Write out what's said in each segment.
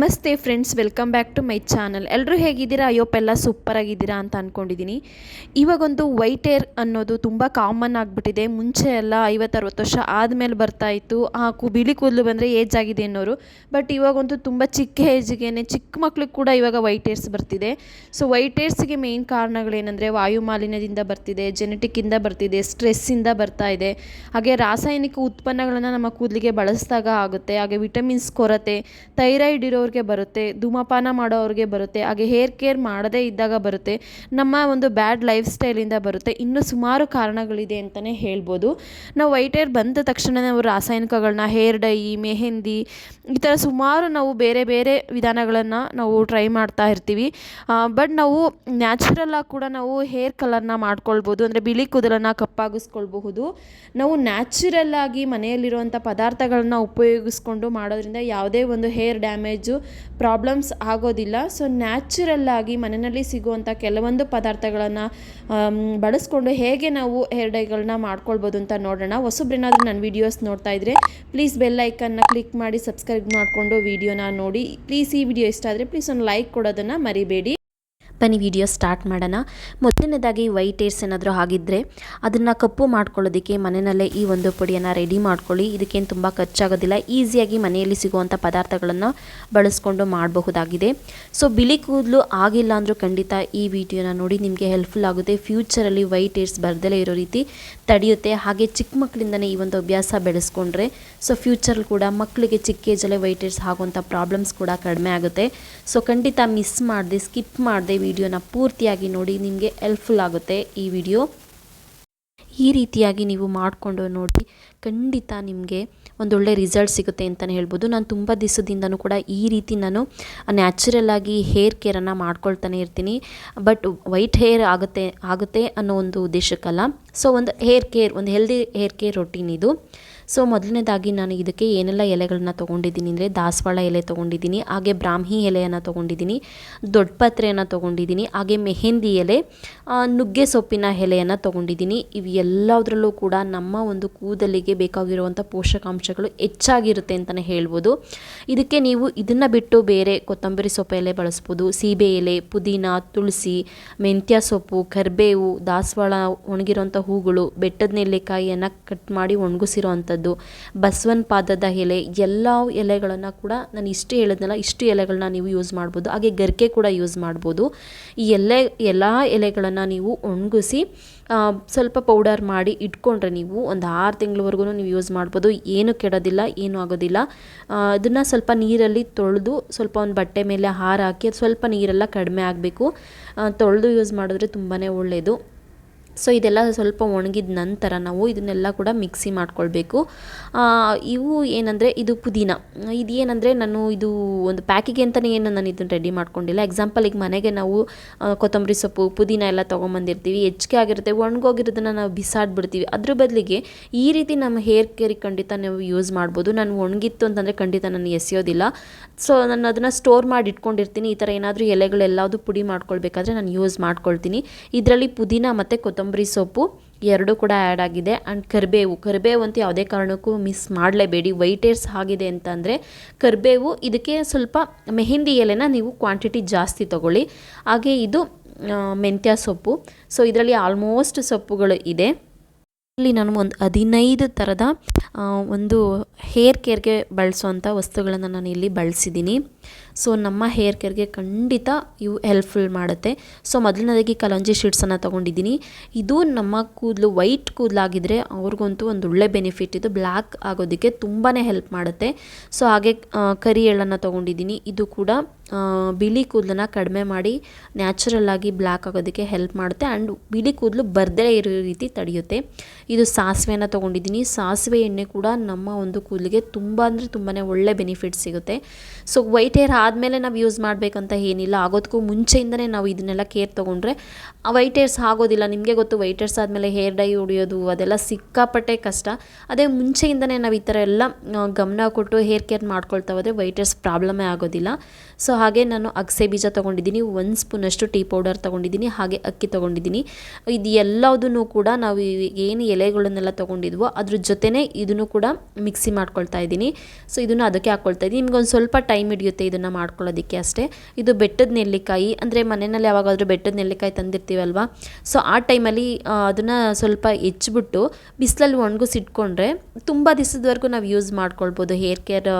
ನಮಸ್ತೆ friends, welcome back to my channel. ಎಲ್ಲರೂ ಹೇಗಿದ್ದೀರಾ? ಅಯ್ಯೋಪ್ಪೆಲ್ಲ ಸೂಪರ್ ಆಗಿದ್ದೀರಾ ಅಂತ ಅಂದ್ಕೊಂಡಿದ್ದೀನಿ. ಇವಾಗೊಂದು ವೈಟ್ ಏರ್ ಅನ್ನೋದು ತುಂಬ ಕಾಮನ್ ಆಗಿಬಿಟ್ಟಿದೆ. ಮುಂಚೆ ಎಲ್ಲ 50-60 ವರ್ಷ ಆದಮೇಲೆ ಬರ್ತಾಯಿತ್ತು ಬಿಳಿ ಕೂದಲು ಬಂದರೆ ಏಜ್ ಆಗಿದೆ ಅನ್ನೋರು. ಬಟ್ ಇವಾಗಂತೂ ತುಂಬ ಚಿಕ್ಕ ಏಜ್ಗೆ ಚಿಕ್ಕ ಮಕ್ಳಿಗೆ ಕೂಡ ಇವಾಗ ವೈಟ್ ಏರ್ಸ್ ಬರ್ತಿದೆ. ಸೊ ವೈಟ್ ಏರ್ಸ್ಗೆ ಮೇನ್ ಕಾರಣಗಳೇನೆಂದರೆ ವಾಯು ಮಾಲಿನ್ಯದಿಂದ ಬರ್ತಿದೆ, ಜೆನೆಟಿಕ್ಕಿಂದ ಬರ್ತಿದೆ, ಸ್ಟ್ರೆಸ್ಸಿಂದ ಬರ್ತಾ ಇದೆ. ಹಾಗೆ ರಾಸಾಯನಿಕ ಉತ್ಪನ್ನಗಳನ್ನು ನಮ್ಮ ಕೂದಲಿಗೆ ಬಳಸಿದಾಗ ಆಗುತ್ತೆ. ಹಾಗೆ ವಿಟಮಿನ್ಸ್ ಕೊರತೆ, ಥೈರಾಯ್ಡ್ ಇರೋರಿಗೆ ಬರುತ್ತೆ, ಧೂಮಪಾನ ಮಾಡೋರಿಗೆ ಬರುತ್ತೆ, ಹಾಗೆ ಹೇರ್ ಕೇರ್ ಮಾಡದೇ ಇದ್ದಾಗ ಬರುತ್ತೆ, ನಮ್ಮ ಒಂದು ಬ್ಯಾಡ್ ಲೈಫ್ ಸ್ಟೈಲಿಂದ ಬರುತ್ತೆ. ಇನ್ನೂ ಸುಮಾರು ಕಾರಣಗಳಿದೆ ಅಂತಲೇ ಹೇಳ್ಬೋದು. ನಾವು ವೈಟ್ ಹೇರ್ ಬಂದ ತಕ್ಷಣ ನಾವು ರಾಸಾಯನಿಕಗಳನ್ನ, ಹೇರ್ ಡೈ, ಮೆಹಂದಿ, ಈ ಥರ ಸುಮಾರು ನಾವು ಬೇರೆ ಬೇರೆ ವಿಧಾನಗಳನ್ನು ನಾವು ಟ್ರೈ ಮಾಡ್ತಾ ಇರ್ತೀವಿ. ಬಟ್ ನಾವು ನ್ಯಾಚುರಲ್ಲಾಗಿ ಕೂಡ ನಾವು ಹೇರ್ ಕಲರ್ನ ಮಾಡ್ಕೊಳ್ಬೋದು. ಅಂದರೆ ಬಿಳಿ ಕೂದಲನ್ನು ಕಪ್ಪಾಗಿಸ್ಕೊಳ್ಬಹುದು. ನಾವು ನ್ಯಾಚುರಲ್ಲಾಗಿ ಮನೆಯಲ್ಲಿರುವಂಥ ಪದಾರ್ಥಗಳನ್ನ ಉಪಯೋಗಿಸ್ಕೊಂಡು ಮಾಡೋದ್ರಿಂದ ಯಾವುದೇ ಒಂದು ಹೇರ್ ಡ್ಯಾಮೇಜು ಪ್ರಾಬ್ಲಮ್ಸ್ ಆಗೋದಿಲ್ಲ. ಸೊ ನ್ಯಾಚುರಲ್ಲಾಗಿ ಮನೆಯಲ್ಲಿ ಸಿಗುವಂಥ ಕೆಲವೊಂದು ಪದಾರ್ಥಗಳನ್ನು ಬಳಸ್ಕೊಂಡು ಹೇಗೆ ನಾವು ಹೇರ್ ಡೈಗಳನ್ನ ಮಾಡ್ಕೊಳ್ಬೋದು ಅಂತ ನೋಡೋಣ. ಹೊಸಬ್ರೇನಾದರೂ ನನ್ನ ವೀಡಿಯೋಸ್ ನೋಡ್ತಾ ಇದ್ದರೆ ಪ್ಲೀಸ್ ಬೆಲ್ ಐಕನ್ನ ಕ್ಲಿಕ್ ಮಾಡಿ ಸಬ್ಸ್ಕ್ರೈಬ್ ಮಾಡಿಕೊಂಡು ವೀಡಿಯೋನ ನೋಡಿ. ಪ್ಲೀಸ್ ಈ ವಿಡಿಯೋ ಇಷ್ಟ ಆದರೆ ಪ್ಲೀಸ್ ಒಂದು ಲೈಕ್ ಕೊಡೋದನ್ನು ಮರಿಬೇಡಿ. ಬನ್ನಿ ವಿಡಿಯೋ ಸ್ಟಾರ್ಟ್ ಮಾಡೋಣ. ಮೊದಲನೇದಾಗಿ ವೈಟ್ ಏರ್ಸ್ ಏನಾದರೂ ಆಗಿದ್ದರೆ ಅದನ್ನು ಕಪ್ಪು ಮಾಡ್ಕೊಳ್ಳೋದಕ್ಕೆ ಮನೆಯಲ್ಲೇ ಈ ಒಂದು ಪುಡಿಯನ್ನು ರೆಡಿ ಮಾಡ್ಕೊಳ್ಳಿ. ಇದಕ್ಕೇನು ತುಂಬ ಖರ್ಚಾಗೋದಿಲ್ಲ. ಈಸಿಯಾಗಿ ಮನೆಯಲ್ಲಿ ಸಿಗುವಂಥ ಪದಾರ್ಥಗಳನ್ನು ಬಳಸ್ಕೊಂಡು ಮಾಡಬಹುದಾಗಿದೆ. ಸೊ ಬಿಳಿ ಕೂದಲು ಆಗಿಲ್ಲ ಅಂದರೂ ಖಂಡಿತ ಈ ವಿಡಿಯೋನ ನೋಡಿ, ನಿಮಗೆ ಹೆಲ್ಪ್ಫುಲ್ ಆಗುತ್ತೆ. ಫ್ಯೂಚರಲ್ಲಿ ವೈಟ್ ಏರ್ಸ್ ಬರ್ದಲೇ ಇರೋ ರೀತಿ ತಡೆಯುತ್ತೆ. ಹಾಗೆ ಚಿಕ್ಕ ಮಕ್ಕಳಿಂದನೇ ಈ ಒಂದು ಅಭ್ಯಾಸ ಬೆಳೆಸ್ಕೊಂಡ್ರೆ ಸೊ ಫ್ಯೂಚರಲ್ಲಿ ಕೂಡ ಮಕ್ಕಳಿಗೆ ಚಿಕ್ಕ ಏಜಲ್ಲೇ ವೈಟ್ ಏರ್ಸ್ ಆಗುವಂಥ ಪ್ರಾಬ್ಲಮ್ಸ್ ಕೂಡ ಕಡಿಮೆ ಆಗುತ್ತೆ. ಸೊ ಖಂಡಿತ ಮಿಸ್ ಮಾಡದೆ, ಸ್ಕಿಪ್ ಮಾಡದೆ ವಿಡಿಯೋನ ಪೂರ್ತಿಯಾಗಿ ನೋಡಿ, ನಿಮಗೆ ಹೆಲ್ಪ್ಫುಲ್ ಆಗುತ್ತೆ ಈ ವಿಡಿಯೋ. ಈ ರೀತಿಯಾಗಿ ನೀವು ಮಾಡಿಕೊಂಡು ನೋಡಿ, ಖಂಡಿತ ನಿಮಗೆ ಒಂದೊಳ್ಳೆ ರಿಸಲ್ಟ್ ಸಿಗುತ್ತೆ ಅಂತಲೇ ಹೇಳ್ಬೋದು. ನಾನು ತುಂಬ ದಿವಸದಿಂದನೂ ಕೂಡ ಈ ರೀತಿ ನಾನು ನ್ಯಾಚುರಲ್ಲಾಗಿ ಹೇರ್ ಕೇರನ್ನು ಮಾಡ್ಕೊಳ್ತಾನೆ ಇರ್ತೀನಿ. ಬಟ್ ವೈಟ್ ಹೇರ್ ಆಗುತ್ತೆ ಅನ್ನೋ ಒಂದು ಉದ್ದೇಶಕ್ಕಲ್ಲ. ಸೊ ಒಂದು ಹೇರ್ ಕೇರ್, ಒಂದು ಹೆಲ್ದಿ ಹೇರ್ ಕೇರ್ ರೊಟೀನ್ ಇದು. ಸೊ ಮೊದಲನೇದಾಗಿ ನಾನು ಇದಕ್ಕೆ ಏನೆಲ್ಲ ಎಲೆಗಳನ್ನ ತೊಗೊಂಡಿದ್ದೀನಿ ಅಂದರೆ ದಾಸವಾಳ ಎಲೆ ತೊಗೊಂಡಿದ್ದೀನಿ, ಹಾಗೆ ಬ್ರಾಹ್ಮಿ ಎಲೆಯನ್ನು ತೊಗೊಂಡಿದ್ದೀನಿ, ದೊಡ್ಡ ಪತ್ರೆಯನ್ನು ತೊಗೊಂಡಿದ್ದೀನಿ, ಹಾಗೆ ಮೆಹಂದಿ ಎಲೆ, ನುಗ್ಗೆ ಸೊಪ್ಪಿನ ಎಲೆಯನ್ನು ತೊಗೊಂಡಿದ್ದೀನಿ. ಇವು ಎಲ್ಲದರಲ್ಲೂ ಕೂಡ ನಮ್ಮ ಒಂದು ಕೂದಲಿಗೆ ಬೇಕಾಗಿರುವಂಥ ಪೋಷಕಾಂಶಗಳು ಹೆಚ್ಚಾಗಿರುತ್ತೆ ಅಂತಲೇ ಹೇಳ್ಬೋದು. ಇದಕ್ಕೆ ನೀವು ಇದನ್ನು ಬಿಟ್ಟು ಬೇರೆ ಕೊತ್ತಂಬರಿ ಸೊಪ್ಪು ಎಲೆ ಬಳಸ್ಬೋದು, ಸೀಬೆ ಎಲೆ, ಪುದೀನ, ತುಳಸಿ, ಮೆಂತ್ಯ ಸೊಪ್ಪು, ಕರಿಬೇವು, ದಾಸವಾಳ, ಒಣಗಿರೋಂಥ ಹೂಗಳು, ಬೆಟ್ಟದ ನೆಲ್ಲಿಕಾಯಿಯನ್ನು ಕಟ್ ಮಾಡಿ ಒಣಗಿಸಿರೋ ಅಂಥದ್ದು, ಬಸವನ ಪಾದದ ಎಲೆ, ಎಲ್ಲ ಎಲೆಗಳನ್ನು ಕೂಡ ನಾನು ಇಷ್ಟು ಹೇಳಿದ್ನಲ್ಲ, ಇಷ್ಟು ಎಲೆಗಳನ್ನ ನೀವು ಯೂಸ್ ಮಾಡ್ಬೋದು. ಹಾಗೆ ಗರಿಕೆ ಕೂಡ ಯೂಸ್ ಮಾಡ್ಬೋದು. ಈ ಎಲ್ಲ ಎಲೆಗಳನ್ನು ನೀವು ಒಣಗಿಸಿ ಸ್ವಲ್ಪ ಪೌಡರ್ ಮಾಡಿ ಇಟ್ಕೊಂಡ್ರೆ ನೀವು ಒಂದು 6 ತಿಂಗಳವರೆಗೂ ನೀವು ಯೂಸ್ ಮಾಡ್ಬೋದು. ಏನು ಕೆಡೋದಿಲ್ಲ, ಏನೂ ಆಗೋದಿಲ್ಲ. ಅದನ್ನು ಸ್ವಲ್ಪ ನೀರಲ್ಲಿ ತೊಳೆದು ಸ್ವಲ್ಪ ಒಂದು ಬಟ್ಟೆ ಮೇಲೆ ಹಾಕಿ ಅದು ಸ್ವಲ್ಪ ನೀರೆಲ್ಲ ಕಡಿಮೆ ಆಗಬೇಕು. ತೊಳೆದು ಯೂಸ್ ಮಾಡಿದ್ರೆ ತುಂಬಾ ಒಳ್ಳೆಯದು. ಸೊ ಇದೆಲ್ಲ ಸ್ವಲ್ಪ ಒಣಗಿದ ನಂತರ ನಾವು ಇದನ್ನೆಲ್ಲ ಕೂಡ ಮಿಕ್ಸಿ ಮಾಡ್ಕೊಳ್ಬೇಕು. ಇವು ಏನಂದರೆ ಇದು ಪುದೀನ, ಇದು ಏನಂದರೆ ನಾನು ಇದು ಒಂದು ಪ್ಯಾಕಿಗೆ ಅಂತಲೇ ನಾನು ಇದನ್ನು ರೆಡಿ ಮಾಡ್ಕೊಂಡಿಲ್ಲ. ಎಕ್ಸಾಂಪಲ್, ಈಗ ಮನೆಗೆ ನಾವು ಕೊತ್ತಂಬರಿ ಸೊಪ್ಪು, ಪುದೀನ ಎಲ್ಲ ತೊಗೊಂಬಂದಿರ್ತೀವಿ, ಹೆಚ್ಚಿಗೆ ಆಗಿರುತ್ತೆ, ಒಣಗೋಗಿರೋದನ್ನು ನಾವು ಬಿಸಾಡ್ಬಿಡ್ತೀವಿ. ಅದ್ರ ಬದಲಿಗೆ ಈ ರೀತಿ ನಮ್ಮ ಹೇರ್ ಕೇರಿಗೆ ಖಂಡಿತ ನಾವು ಯೂಸ್ ಮಾಡ್ಬೋದು. ನಾನು ಒಣಗಿತ್ತು ಅಂತಂದರೆ ಖಂಡಿತ ನಾನು ಎಸೆಯೋದಿಲ್ಲ. ಸೊ ನಾನು ಅದನ್ನು ಸ್ಟೋರ್ ಮಾಡಿ ಇಟ್ಕೊಂಡಿರ್ತೀನಿ. ಈ ಥರ ಏನಾದರೂ ಎಲೆಗಳೆಲ್ಲದು ಪುಡಿ ಮಾಡ್ಕೊಳ್ಬೇಕಾದ್ರೆ ನಾನು ಯೂಸ್ ಮಾಡ್ಕೊಳ್ತೀನಿ. ಇದರಲ್ಲಿ ಪುದೀನ ಮತ್ತು ಕೊತ್ತಂಬರಿ ಸೊಪ್ಪು ಎರಡೂ ಕೂಡ ಆ್ಯಡ್ ಆಗಿದೆ. ಆ್ಯಂಡ್ ಕರಿಬೇವು ಅಂತ ಯಾವುದೇ ಕಾರಣಕ್ಕೂ ಮಿಸ್ ಮಾಡಲೇಬೇಡಿ. ವೈಟ್ ಏರ್ಸ್ ಆಗಿದೆ ಅಂತಂದರೆ ಕರಿಬೇವು, ಇದಕ್ಕೆ ಸ್ವಲ್ಪ ಮೆಹಂದಿ ಎಲೆನ ನೀವು ಕ್ವಾಂಟಿಟಿ ಜಾಸ್ತಿ ತೊಗೊಳ್ಳಿ. ಹಾಗೆ ಇದು ಮೆಂತ್ಯ ಸೊಪ್ಪು. ಸೊ ಇದರಲ್ಲಿ ಆಲ್ಮೋಸ್ಟ್ ಸೊಪ್ಪುಗಳು ಇದೆ. ಇಲ್ಲಿ ನಾನು ಒಂದು 15 ಥರದ ಒಂದು ಹೇರ್ ಕೇರ್ಗೆ ಬಳಸೋವಂಥ ವಸ್ತುಗಳನ್ನು ನಾನು ಇಲ್ಲಿ ಬಳಸಿದ್ದೀನಿ. ಸೊ ನಮ್ಮ ಹೇರ್ ಕೇರ್ಗೆ ಖಂಡಿತ ಇವು ಹೆಲ್ಪ್ಫುಲ್ ಮಾಡುತ್ತೆ. ಸೊ ಮೊದಲನೇದಾಗಿ ಕಲಂಜಿ ಶೀಟ್ಸನ್ನು ತೊಗೊಂಡಿದ್ದೀನಿ. ಇದು ನಮ್ಮ ಕೂದಲು ವೈಟ್ ಕೂದಲಾಗಿದ್ದರೆ ಅವ್ರಿಗಂತೂ ಒಂದು ಒಳ್ಳೆ ಬೆನಿಫಿಟ್. ಇದು ಬ್ಲ್ಯಾಕ್ ಆಗೋದಕ್ಕೆ ತುಂಬಾ ಹೆಲ್ಪ್ ಮಾಡುತ್ತೆ. ಸೊ ಹಾಗೆ ಕರಿ ಎಳ್ಳನ್ನು ತೊಗೊಂಡಿದ್ದೀನಿ. ಇದು ಕೂಡ ಬಿಳಿ ಕೂದಲನ್ನು ಕಡಿಮೆ ಮಾಡಿ ನ್ಯಾಚುರಲ್ಲಾಗಿ ಬ್ಲ್ಯಾಕ್ ಆಗೋದಕ್ಕೆ ಹೆಲ್ಪ್ ಮಾಡುತ್ತೆ. ಆ್ಯಂಡ್ ಬಿಳಿ ಕೂದಲು ಬರ್ದೇ ಇರೋ ರೀತಿ ತಡೆಯುತ್ತೆ. ಇದು ಸಾಸಿವೆಯನ್ನು ತೊಗೊಂಡಿದ್ದೀನಿ. ಸಾಸಿವೆ ಎಣ್ಣೆ ಕೂಡ ನಮ್ಮ ಒಂದು ಕೂದಲಿಗೆ ತುಂಬ ಅಂದರೆ ತುಂಬಾ ಒಳ್ಳೆ ಬೆನಿಫಿಟ್ ಸಿಗುತ್ತೆ. ಸೊ ವೈಟ್ ಹೇರ್ ಆದಮೇಲೆ ನಾವು ಯೂಸ್ ಮಾಡಬೇಕಂತ ಏನಿಲ್ಲ, ಆಗೋದಕ್ಕೂ ಮುಂಚೆಯಿಂದನೇ ನಾವು ಇದನ್ನೆಲ್ಲ ಕೇರ್ ತೊಗೊಂಡ್ರೆ ವೈಟ್ ಹೇರ್ಸ್ ಆಗೋದಿಲ್ಲ. ನಿಮಗೆ ಗೊತ್ತು, ವೈಟ್ ಹೇರ್ಸ್ ಆದಮೇಲೆ ಹೇರ್ ಡೈ ಹೊಡಿಯೋದು ಅದೆಲ್ಲ ಸಿಕ್ಕಾಪಟ್ಟೆ ಕಷ್ಟ. ಅದೇ ಮುಂಚೆಯಿಂದನೇ ನಾವು ಈ ಥರ ಎಲ್ಲ ಗಮನ ಕೊಟ್ಟು ಹೇರ್ ಕೇರ್ ಮಾಡ್ಕೊಳ್ತಾ ಹೋದರೆ ವೈಟ್ ಹೇರ್ಸ್ ಪ್ರಾಬ್ಲಮೇ ಆಗೋದಿಲ್ಲ. ಸೊ ಹಾಗೆ ನಾನು ಅಗಸೆ ಬೀಜ ತೊಗೊಂಡಿದ್ದೀನಿ, 1 ಸ್ಪೂನಷ್ಟು ಟೀ ಪೌಡರ್ ತೊಗೊಂಡಿದ್ದೀನಿ, ಹಾಗೆ ಅಕ್ಕಿ ತೊಗೊಂಡಿದ್ದೀನಿ. ಇದು ಎಲ್ಲದನ್ನು ಕೂಡ ನಾವು ಏನು ಎಲೆಗಳನ್ನೆಲ್ಲ ತೊಗೊಂಡಿದ್ವೋ ಅದ್ರ ಜೊತೆನೇ ಇದನ್ನು ಕೂಡ ಮಿಕ್ಸಿ ಮಾಡ್ಕೊಳ್ತಾ ಇದ್ದೀನಿ. ಸೊ ಇದನ್ನು ಅದಕ್ಕೆ ಹಾಕ್ಕೊಳ್ತಾ ಇದ್ದೀನಿ. ನಿಮ್ಗೊಂದು ಸ್ವಲ್ಪ ಟೈಮ್ ಹಿಡಿಯುತ್ತೆ ಇದನ್ನು ಮಾಡ್ಕೊಳ್ಳೋದಕ್ಕೆ ಅಷ್ಟೇ. ಇದು ಬೆಟ್ಟದ ನೆಲ್ಲಿಕಾಯಿ, ಅಂದರೆ ಮನೆಯಲ್ಲಿ ಯಾವಾಗಾದರೂ ಬೆಟ್ಟದ ನೆಲ್ಲಿಕಾಯಿ ತಂದಿರ್ತೀವಲ್ವ, ಸೊ ಆ ಟೈಮಲ್ಲಿ ಅದನ್ನು ಸ್ವಲ್ಪ ಹೆಚ್ಚಿಬಿಟ್ಟು ಬಿಸಿಲಲ್ಲಿ ಒಣಗಿಸಿಟ್ಕೊಂಡ್ರೆ ತುಂಬ ದಿವಸದವರೆಗೂ ನಾವು ಯೂಸ್ ಮಾಡ್ಕೊಳ್ಬೋದು. ಹೇರ್ ಕೇರ್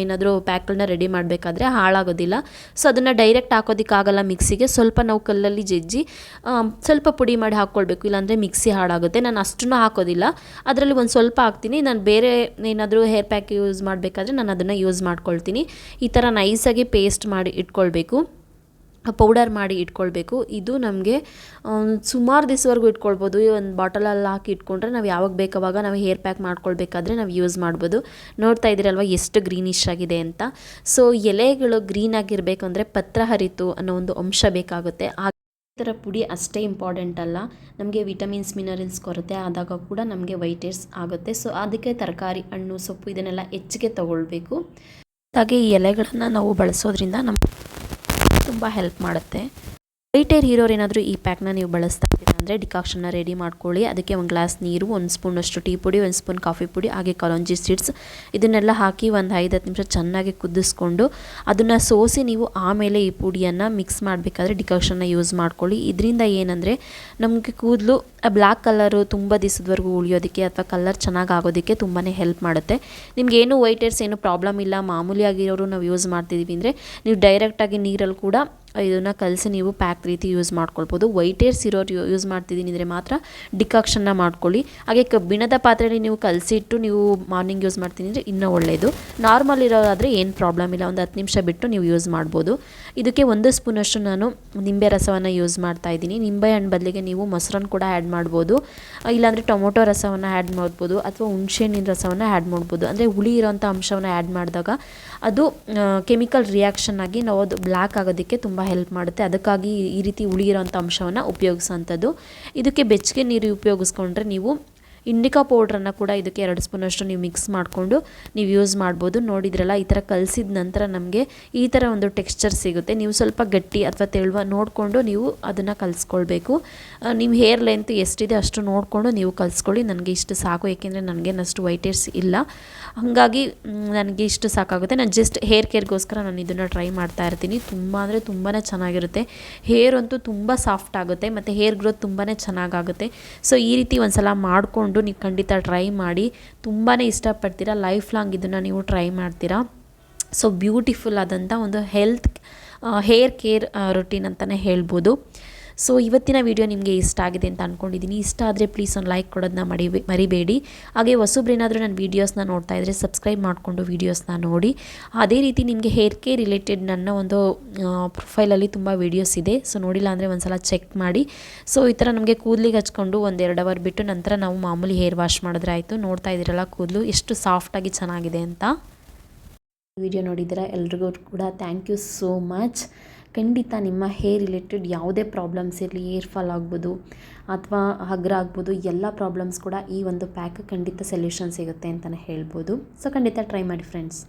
ಏನಾದರೂ ಪ್ಯಾಕ್ಗಳನ್ನ ರೆಡಿ ಮಾಡಬೇಕಾದ್ರೆ ಹಾಳಾಗೋದಿಲ್ಲ. ಸೊ ಅದನ್ನು ಡೈರೆಕ್ಟ್ ಹಾಕೋದಕ್ಕಾಗಲ್ಲ ಮಿಕ್ಸಿಗೆ, ಸ್ವಲ್ಪ ನಾವು ಕಲ್ಲಲ್ಲಿ ಜಜ್ಜಿ ಸ್ವಲ್ಪ ಪುಡಿ ಮಾಡಿ ಹಾಕ್ಕೊಳ್ಬೇಕು, ಇಲ್ಲಾಂದರೆ ಮಿಕ್ಸಿ ಹಾಳಾಗುತ್ತೆ. ನಾನು ಅಷ್ಟನ್ನು ಹಾಕೋದಿಲ್ಲ, ಅದರಲ್ಲಿ ಒಂದು ಸ್ವಲ್ಪ ಹಾಕ್ತೀನಿ. ನಾನು ಬೇರೆ ಏನಾದರೂ ಹೇರ್ ಪ್ಯಾಕ್ ಯೂಸ್ ಮಾಡಬೇಕಾದ್ರೆ ನಾನು ಅದನ್ನು ಯೂಸ್ ಮಾಡ್ಕೊಳ್ತೀನಿ. ಈ ಥರ ನೈಸಾಗಿ ಪೇಸ್ಟ್ ಮಾಡಿ ಇಟ್ಕೊಳ್ಬೇಕು, ಪೌಡರ್ ಮಾಡಿ ಇಟ್ಕೊಳ್ಬೇಕು. ಇದು ನಮಗೆ ಸುಮಾರು ದಿವಸವರೆಗೂ ಇಟ್ಕೊಳ್ಬೋದು. ಒಂದು ಬಾಟಲಲ್ಲಿ ಹಾಕಿ ಇಟ್ಕೊಂಡ್ರೆ ನಾವು ಯಾವಾಗ ಬೇಕಾವಾಗ ನಾವು ಹೇರ್ ಪ್ಯಾಕ್ ಮಾಡ್ಕೊಳ್ಬೇಕಾದ್ರೆ ನಾವು ಯೂಸ್ ಮಾಡ್ಬೋದು. ನೋಡ್ತಾ ಇದ್ದೀರಲ್ವ ಎಷ್ಟು ಗ್ರೀನಿಶ್ ಆಗಿದೆ ಅಂತ. ಸೊ ಎಲೆಗಳು ಗ್ರೀನ್ ಆಗಿರಬೇಕು ಅಂದರೆ ಪತ್ರ ಹರಿತು ಅನ್ನೋ ಒಂದು ಅಂಶ ಬೇಕಾಗುತ್ತೆ. ಈ ಥರ ಪುಡಿ ಅಷ್ಟೇ ಇಂಪಾರ್ಟೆಂಟ್ ಅಲ್ಲ, ನಮಗೆ ವಿಟಮಿನ್ಸ್ ಮಿನರಲ್ಸ್ ಕೊರತೆ ಆದಾಗ ಕೂಡ ನಮಗೆ ವೈಟ್ ಹೇರ್ಸ್ ಆಗುತ್ತೆ. ಸೊ ಅದಕ್ಕೆ ತರಕಾರಿ, ಹಣ್ಣು, ಸೊಪ್ಪು ಇದನ್ನೆಲ್ಲ ಹೆಚ್ಚಿಗೆ ತಗೊಳ್ಬೇಕು. ಹಾಗೆ ಈ ಎಲೆಗಳನ್ನು ನಾವು ಬಳಸೋದ್ರಿಂದ ನಮಗೆ ತುಂಬ ಹೆಲ್ಪ್ ಮಾಡುತ್ತೆ. ವೈಟ್ ಹೇರ್ ಇರೋರು ಏನಾದರೂ ಈ ಪ್ಯಾಕ್ನ ನೀವು ಬಳಸ್ತಾ ಇದ್ದೀರಾ ಅಂದರೆ ಡಿಕಾಕ್ಷನ್ನ ರೆಡಿ ಮಾಡ್ಕೊಳ್ಳಿ. ಅದಕ್ಕೆ ಒಂದು ಗ್ಲಾಸ್ ನೀರು, 1 ಸ್ಪೂನಷ್ಟು ಟೀ ಪುಡಿ, 1 ಸ್ಪೂನ್ ಕಾಫಿ ಪುಡಿ, ಹಾಗೆ ಕಲೋಂಜಿ ಸೀಡ್ಸ್ ಇದನ್ನೆಲ್ಲ ಹಾಕಿ ಒಂದು 5-10 ನಿಮಿಷ ಚೆನ್ನಾಗಿ ಕುದಿಸ್ಕೊಂಡು ಅದನ್ನು ಸೋಸಿ ನೀವು ಆಮೇಲೆ ಈ ಪುಡಿಯನ್ನು ಮಿಕ್ಸ್ ಮಾಡಬೇಕಾದ್ರೆ ಡಿಕಾಕ್ಷನ್ನ ಯೂಸ್ ಮಾಡ್ಕೊಳ್ಳಿ. ಇದರಿಂದ ಏನಂದರೆ ನಮಗೆ ಕೂದಲು ಬ್ಲ್ಯಾಕ್ ಕಲರು ತುಂಬ ದಿವಸದವರೆಗೂ ಉಳಿಯೋದಕ್ಕೆ ಅಥವಾ ಕಲರ್ ಚೆನ್ನಾಗಿ ಆಗೋದಕ್ಕೆ ತುಂಬಾ ಹೆಲ್ಪ್ ಮಾಡುತ್ತೆ. ನಿಮಗೇನು ವೈಟ್ ಹೇರ್ಸ್ ಏನು ಪ್ರಾಬ್ಲಮ್ ಇಲ್ಲ, ಮಾಮೂಲಿಯಾಗಿರೋರು ನಾವು ಯೂಸ್ ಮಾಡ್ತಿದ್ದೀವಿ ಅಂದರೆ ನೀವು ಡೈರೆಕ್ಟಾಗಿ ನೀರಲ್ಲಿ ಕೂಡ ಇದನ್ನು ಕಲಸಿ ನೀವು ಪ್ಯಾಕ್ ರೀತಿ ಯೂಸ್ ಮಾಡ್ಕೊಳ್ಬೋದು. ವೈಟ್ ಹೇರ್ಸ್ ಇರೋರು ಯೂಸ್ ಮಾಡ್ತಿದ್ದೀನಿ ಅಂದರೆ ಮಾತ್ರ ಡಿಕಾಕ್ಷನ್ನ ಮಾಡ್ಕೊಳ್ಳಿ. ಹಾಗೆ ಕಬ್ಬಿಣದ ಪಾತ್ರೆಯಲ್ಲಿ ನೀವು ಕಲಸಿಟ್ಟು ನೀವು ಮಾರ್ನಿಂಗ್ ಯೂಸ್ ಮಾಡ್ತೀನಿ ಅಂದರೆ ಇನ್ನೂ ಒಳ್ಳೆಯದು. ನಾರ್ಮಲ್ ಇರೋದಾದರೆ ಏನು ಪ್ರಾಬ್ಲಮ್ ಇಲ್ಲ, ಒಂದು 10 ನಿಮಿಷ ಬಿಟ್ಟು ನೀವು ಯೂಸ್ ಮಾಡ್ಬೋದು. ಇದಕ್ಕೆ 1 ಸ್ಪೂನಷ್ಟು ನಾನು ನಿಂಬೆ ರಸವನ್ನು ಯೂಸ್ ಮಾಡ್ತಾಯಿದ್ದೀನಿ. ನಿಂಬೆ ಹಣ್ಣು ಬದಲಿಗೆ ನೀವು ಮೊಸರನ್ನು ಕೂಡ ಆ್ಯಡ್ ಮಾಡ್ಬೋದು, ಇಲ್ಲಾಂದರೆ ಟೊಮೊಟೊ ರಸವನ್ನು ಆ್ಯಡ್ ಮಾಡ್ಬೋದು, ಅಥವಾ ಹುಣಸೆಹಣ್ಣಿನ ರಸವನ್ನು ಆ್ಯಡ್ ಮಾಡ್ಬೋದು. ಅಂದರೆ ಹುಳಿ ಇರೋಂಥ ಅಂಶವನ್ನು ಆ್ಯಡ್ ಮಾಡಿದಾಗ ಅದು ಕೆಮಿಕಲ್ ರಿಯಾಕ್ಷನ್ ಆಗಿ ನಾವು ಅದು ಬ್ಲ್ಯಾಕ್ ಆಗೋದಕ್ಕೆ ತುಂಬ ಹೆಲ್ಪ್ ಮಾಡುತ್ತೆ. ಅದಕ್ಕಾಗಿ ಈ ರೀತಿ ಹುಳಿ ಇರೋಂಥ ಅಂಶವನ್ನು ಉಪಯೋಗಿಸೋಂಥದ್ದು. ಇದಕ್ಕೆ ಬೆಚ್ಚಗೆ ನೀರು ಉಪಯೋಗಿಸ್ಕೊಂಡ್ರೆ ನೀವು ಇಂಡಿಕಾ ಪೌಡ್ರನ್ನು ಕೂಡ ಇದಕ್ಕೆ 2 ಸ್ಪೂನಷ್ಟು ನೀವು ಮಿಕ್ಸ್ ಮಾಡಿಕೊಂಡು ನೀವು ಯೂಸ್ ಮಾಡ್ಬೋದು. ನೋಡಿದ್ರಲ್ಲ, ಈ ಥರ ಕಲಸಿದ ನಂತರ ನಮಗೆ ಈ ಥರ ಒಂದು ಟೆಕ್ಸ್ಚರ್ ಸಿಗುತ್ತೆ. ನೀವು ಸ್ವಲ್ಪ ಗಟ್ಟಿ ಅಥವಾ ತೆಳುವ ನೋಡಿಕೊಂಡು ನೀವು ಅದನ್ನು ಕಲಿಸ್ಕೊಳ್ಬೇಕು. ನಿಮ್ಮ ಹೇರ್ ಲೆಂತ್ ಎಷ್ಟಿದೆ ಅಷ್ಟು ನೋಡಿಕೊಂಡು ನೀವು ಕಲಿಸ್ಕೊಳ್ಳಿ. ನನಗೆ ಇಷ್ಟು ಸಾಕು, ಏಕೆಂದರೆ ನನಗೇನಷ್ಟು ವೈಟ್ ಹೇರ್ಸ್ ಇಲ್ಲ, ಹಾಗಾಗಿ ನನಗೆ ಇಷ್ಟು ಸಾಕಾಗುತ್ತೆ. ನಾನು ಜಸ್ಟ್ ಹೇರ್ ಕೇರ್ಗೋಸ್ಕರ ನಾನು ಇದನ್ನು ಟ್ರೈ ಮಾಡ್ತಾ ಇರ್ತೀನಿ. ತುಂಬ ಅಂದರೆ ತುಂಬಾ ಚೆನ್ನಾಗಿರುತ್ತೆ. ಹೇರ್ ಅಂತೂ ತುಂಬ ಸಾಫ್ಟ್ ಆಗುತ್ತೆ ಮತ್ತು ಹೇರ್ ಗ್ರೋತ್ ತುಂಬಾ ಚೆನ್ನಾಗಾಗುತ್ತೆ. ಸೊ ಈ ರೀತಿ ಒಂದು ಸಲ ಮಾಡಿಕೊಂಡು ನೀವು ಖಂಡಿತ ಟ್ರೈ ಮಾಡಿ, ತುಂಬಾ ಇಷ್ಟಪಡ್ತೀರಾ. ಲೈಫ್ ಲಾಂಗ್ ಇದನ್ನು ನೀವು ಟ್ರೈ ಮಾಡ್ತೀರಾ. ಸೊ ಬ್ಯೂಟಿಫುಲ್ ಆದಂಥ ಒಂದು ಹೇರ್ ಕೇರ್ ರೊಟೀನ್ ಅಂತಲೇ ಹೇಳ್ಬೋದು. ಸೊ ಇವತ್ತಿನ ವಿಡಿಯೋ ನಿಮಗೆ ಇಷ್ಟ ಆಗಿದೆ ಅಂತ ಅಂದ್ಕೊಂಡಿದ್ದೀನಿ. ಇಷ್ಟ ಆದರೆ ಪ್ಲೀಸ್ ಒಂದು ಲೈಕ್ ಕೊಡೋದನ್ನ ಮರಿಬೇಡಿ. ಹಾಗೆ ಹೊಸಬ್ರೇನಾದರೂ ನನ್ನ ವೀಡಿಯೋಸ್ನ ನೋಡ್ತಾ ಇದ್ದರೆ ಸಬ್ಸ್ಕ್ರೈಬ್ ಮಾಡಿಕೊಂಡು ವೀಡಿಯೋಸ್ನ ನೋಡಿ. ಅದೇ ರೀತಿ ನಿಮಗೆ ಹೇರ್ ಕೇರ್ ರಿಲೇಟೆಡ್ ನನ್ನ ಒಂದು ಪ್ರೊಫೈಲಲ್ಲಿ ತುಂಬ ವೀಡಿಯೋಸ್ ಇದೆ. ಸೊ ನೋಡಿಲ್ಲ ಅಂದರೆ ಒಂದು ಸಲ ಚೆಕ್ ಮಾಡಿ. ಸೊ ಈ ಥರ ನಮಗೆ ಕೂದಲಿಗೆ ಹಚ್ಕೊಂಡು 1-2 ಅವರ್ ಬಿಟ್ಟು ನಂತರ ನಾವು ಮಾಮೂಲಿ ಹೇರ್ ವಾಶ್ ಮಾಡಿದ್ರೆ ಆಯಿತು. ನೋಡ್ತಾ ಇದ್ದೀರಲ್ಲ ಕೂದಲು ಎಷ್ಟು ಸಾಫ್ಟಾಗಿ ಚೆನ್ನಾಗಿದೆ ಅಂತ. ವಿಡಿಯೋ ನೋಡಿದ್ದೀರಾ, ಎಲ್ರಿಗೂ ಕೂಡ ಥ್ಯಾಂಕ್ ಯು ಸೋ ಮಚ್. ಖಂಡಿತ ನಿಮ್ಮ ಹೇರ್ ರಿಲೇಟೆಡ್ ಯಾವುದೇ ಪ್ರಾಬ್ಲಮ್ಸ್ ಇರಲಿ, ಹೇರ್ ಫಾಲ್ ಆಗ್ಬೋದು ಅಥವಾ ಹಗ್ರ ಆಗ್ಬೋದು, ಎಲ್ಲ ಪ್ರಾಬ್ಲಮ್ಸ್ ಕೂಡ ಈ ಒಂದು ಪ್ಯಾಕ್ ಖಂಡಿತ ಸೊಲ್ಯೂಷನ್ ಸಿಗುತ್ತೆ ಅಂತಲೇ ಹೇಳ್ಬೋದು. ಸೊ ಖಂಡಿತ ಟ್ರೈ ಮಾಡಿ ಫ್ರೆಂಡ್ಸ್.